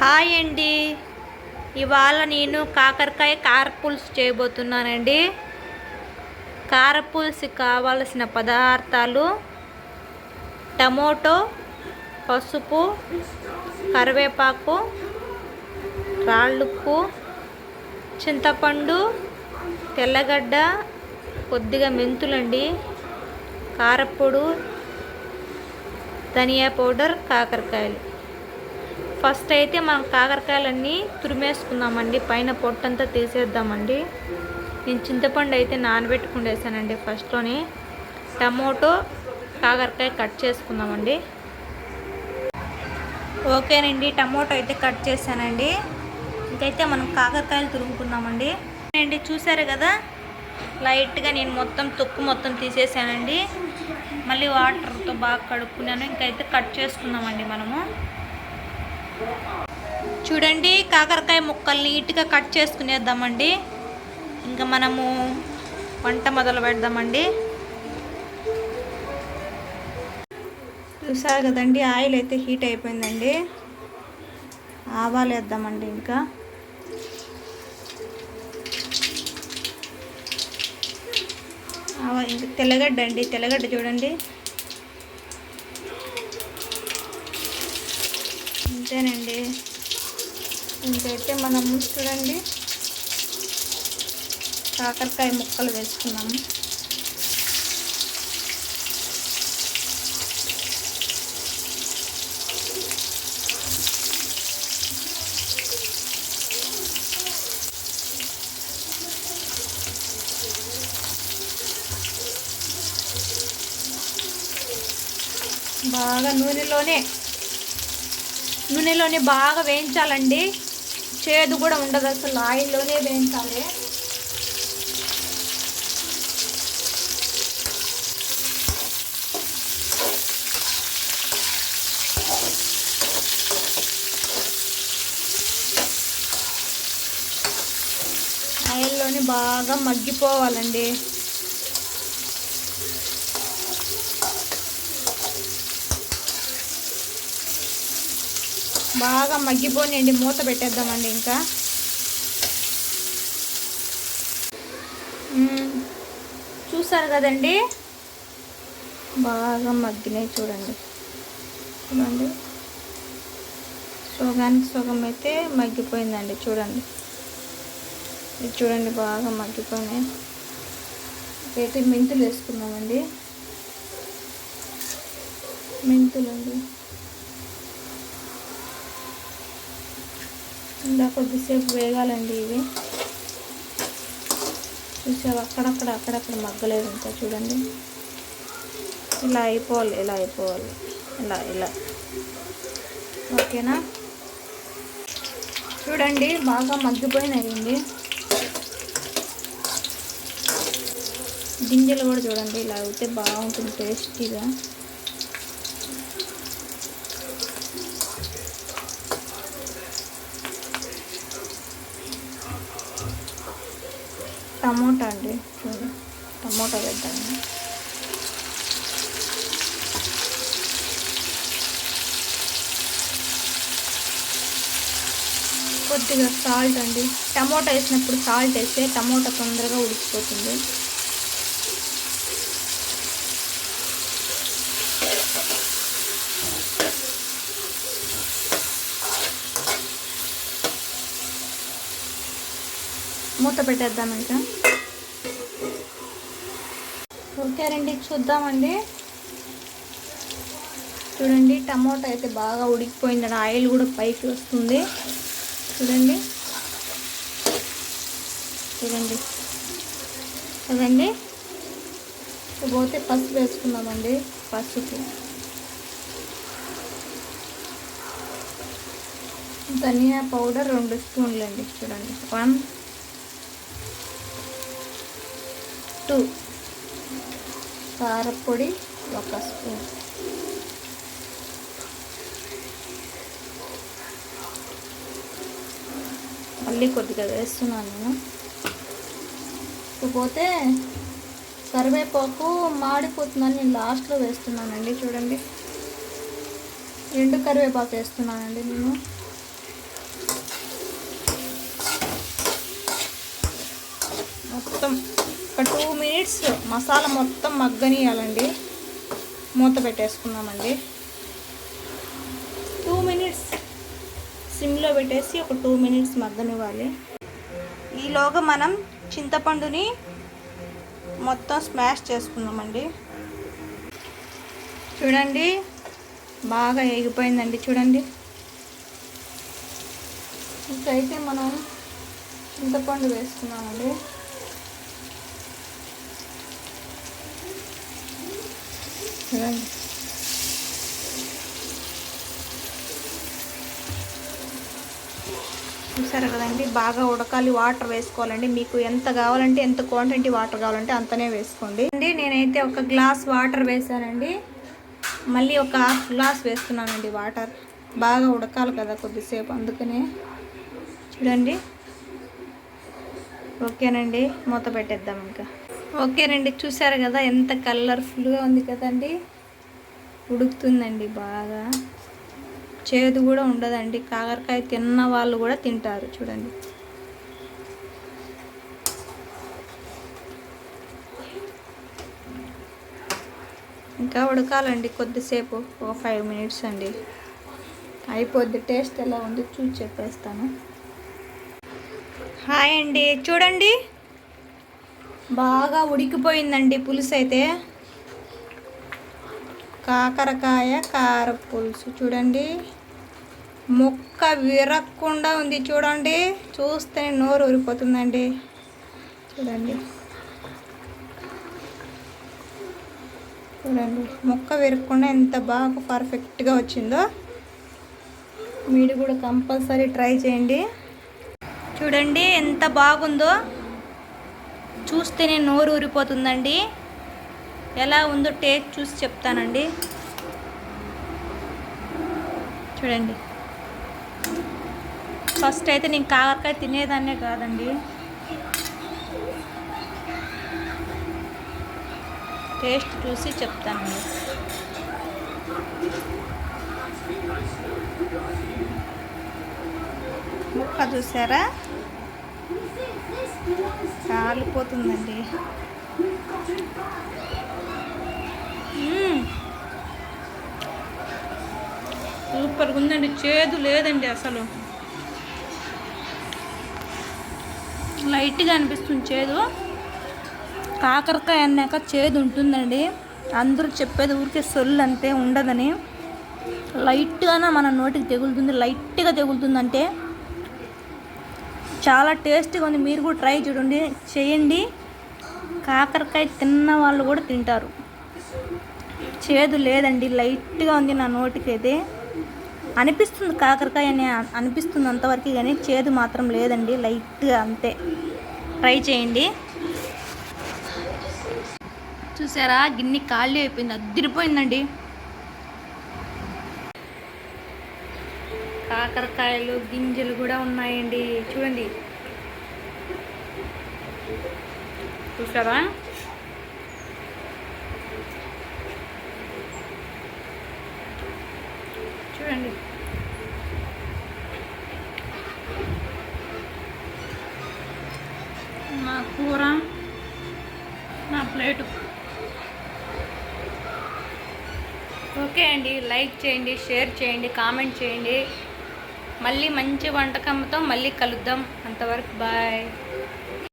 Hi అండి. ఇవాళ నేను కాకరకాయ కారపులుసు చేయబోతున్నానండి. కారపులుసు కావలసిన పదార్థాలు: టమోటో, పసుపు, కరివేపాకు, రాళ్ళుప్పు, చింతపండు, తెల్లగడ్డ, కొద్దిగా మెంతులండి, కారపొడి, ధనియా పౌడర్, కాకరకాయలు. ఫస్ట్ అయితే మనం కాకరకాయలన్నీ తురిమేసుకుందామండి. పైన పొట్టంతా తీసేద్దామండి. నేను చింతపండు అయితే నానబెట్టుకుండేసానండి ఫస్ట్లోని. టమోటో, కాకరకాయ కట్ చేసుకుందామండి. ఓకేనండి, టమోటో అయితే కట్ చేశానండి. ఇంకైతే మనం కాకరకాయలు తురుముకుందామండి. అండి చూసారు కదా, లైట్గా నేను తొక్కు మొత్తం తీసేసానండి. మళ్ళీ వాటర్తో బాగా కడుక్కున్నాను. ఇంకైతే కట్ చేసుకుందామండి మనము. చూడండి, కాకరకాయ ముక్కలు నీట్గా కట్ చేసుకునేద్దామండి. ఇంకా మనము వంట మొదలు పెడదామండి. చూసారు కదండి, ఆయిల్ అయితే హీట్ అయిపోయిందండి. ఆవాలు వేద్దామండి. ఇంకా తెల్లగడ్డ అండి, తెల్లగడ్డ చూడండి. అంతేనండి. ఇంకైతే మనం చూడండి, కాకరకాయ ముక్కలు వేసుకున్నాము. బాగా నూనెలోనే బాగా వేయించాలండి. చేదు కూడా ఉండదు, అసలు ఆయిల్లోనే వేయించాలి. ఆయిల్లోనే బాగా మగ్గిపోవాలండి. బాగా మగ్గిపోనియండి. మూత పెట్టేద్దామండి. ఇంకా చూసారు కదండి, బాగా మగ్గినాయి. చూడండి సగం అయితే మగ్గిపోయిందండి. చూడండి, ఇది చూడండి, బాగా మగ్గిపోయినాయి. అయితే మెంతులు వేసుకున్నామండి. మెంతులండి ఇలా కొద్దిసేపు వేగాలండి. ఇవి చూసావు, అక్కడక్కడ మగ్గలేదు ఇంకా. చూడండి, ఇలా అయిపోవాలి. ఇలా ఓకేనా? చూడండి, బాగా మగ్గిపోయినాయండి. గింజలు కూడా చూడండి, ఇలా అయితే బాగుంటుంది టేస్టీగా. టమోటా అండి, చూడండి, టమోటా వేద్దాము. కొద్దిగా సాల్ట్ అండి. టమోటా వేసినప్పుడు సాల్ట్ వేస్తే టమోటా తొందరగా ఉడికిపోతుంది. మూత పెట్టేద్దాం ఇంకా. ఓకే రండి, చూద్దామండి. చూడండి, టమోటా అయితే బాగా ఉడికిపోయిందండి. ఆయిల్ కూడా పైకి వస్తుంది. చూడండి కదండి. పోతే పసుపు వేసుకుందామండి. పసుపు, ధనియా పౌడర్ 2 స్పూన్లు అండి. చూడండి, 1, 2, కారపొడి 1 స్పూన్, మళ్ళీ కొద్దిగా వేస్తున్నాను నేను. పోతే కరివేపాకు మాడిపోతుందని నేను లాస్ట్లో వేస్తున్నానండి. చూడండి, ఎండు కరివేపాకు వేస్తున్నానండి నేను. మొత్తం ఒక 2 మినిట్స్ మసాలా మొత్తం మగ్గనియాలండి. మూత పెట్టేసుకుందామండి. 2 మినిట్స్ సిమ్లో పెట్టేసి ఒక 2 మినిట్స్ మగ్గనివ్వాలి. ఈలోగా మనం చింతపండుని మొత్తం స్మాష్ చేసుకుందామండి. చూడండి బాగా ఎగిపోయిందండి. చూడండి, ఇంకైతే మనం చింతపండు వేసుకున్నామండి. చూడండి, చూసారు కదండి, బాగా ఉడకాలి. వాటర్ వేసుకోవాలండి. మీకు ఎంత కావాలంటే, ఎంత క్వాంటిటీ వాటర్ కావాలంటే అంతనే వేసుకోండి. నేనైతే ఒక గ్లాస్ వాటర్ వేసానండి. మళ్ళీ ఒక హాఫ్ గ్లాస్ వేస్తున్నానండి వాటర్. బాగా ఉడకాలి కదా కొద్దిసేపు, అందుకనే. చూడండి, ఓకేనండి, మూత పెట్టేద్దాం ఇంకా. ఓకేనండి, చూసారు కదా ఎంత కలర్ఫుల్గా ఉంది కదండి. ఉడుకుతుందండి బాగా. చేదు కూడా ఉండదండి. కాకరకాయ తిన్న వాళ్ళు కూడా తింటారు. చూడండి, ఇంకా ఉడకాలండి కొద్దిసేపు, ఒక 5 మినిట్స్ అండి. అయిపోద్ది. టేస్ట్ ఎలా ఉంది చూసి చెప్పేస్తాను. హాయ్ అండి, చూడండి బాగా ఉడికిపోయిందండి పులుసు అయితే. కాకరకాయ కార పులుసు చూడండి, ముక్క విరక్కుండా ఉంది. చూడండి, చూస్తేనే నోరు ఊరిపోతుందండి. చూడండి, చూడండి ముక్క విరక్కుండా ఎంత బాగా పర్ఫెక్ట్గా వచ్చిందో. మీరు కూడా కంపల్సరీ ట్రై చేయండి. చూడండి ఎంత బాగుందో, చూస్తేనే నోరు ఊరిపోతుందండి. ఎలా ఉందో టేస్ట్ చూసి చెప్తానండి. చూడండి, ఫస్ట్ అయితే నేను కాకరకాయ తినేదాన్నే కాదండి. టేస్ట్ చూసి చెప్తానండి. ముక్క చూసారా, కాలిపోతుందండి. సూపర్గా ఉందండి. చేదు లేదండి అసలు. లైట్గా అనిపిస్తుంది చేదు. కాకరకాయ అన్నాక చేదు ఉంటుందండి. అందరూ చెప్పేది ఊరికే సొల్లు అంతే, ఉండదని. లైట్గానే మన నోటికి తెగులుతుంది. లైట్గా తెగులుతుందంటే చాలా టేస్టీగా ఉంది. మీరు కూడా ట్రై చేయండి. కాకరకాయ తిన్న వాళ్ళు కూడా తింటారు. చేదు లేదండి, లైట్గా ఉంది నా నోటికి అయితే. అనిపిస్తుంది కాకరకాయ అని అనిపిస్తుంది అంతవరకు, కానీ చేదు మాత్రం లేదండి, లైట్గా అంతే. ట్రై చేయండి. చూసారా, గిన్నె ఖాళీ అయిపోయింది, అద్దిరిపోయిందండి. కాకరకాయలు గింజలు కూడా ఉన్నాయండి. చూడండి, చూసారా. చూడండి, నా కూర, నా ప్లేటు. ఓకే అండి, లైక్ చేయండి, షేర్ చేయండి, కామెంట్ చేయండి. మళ్ళీ మంచి వంటకంతో మళ్ళీ కలుద్దాం. అంతవరకు బాయ్.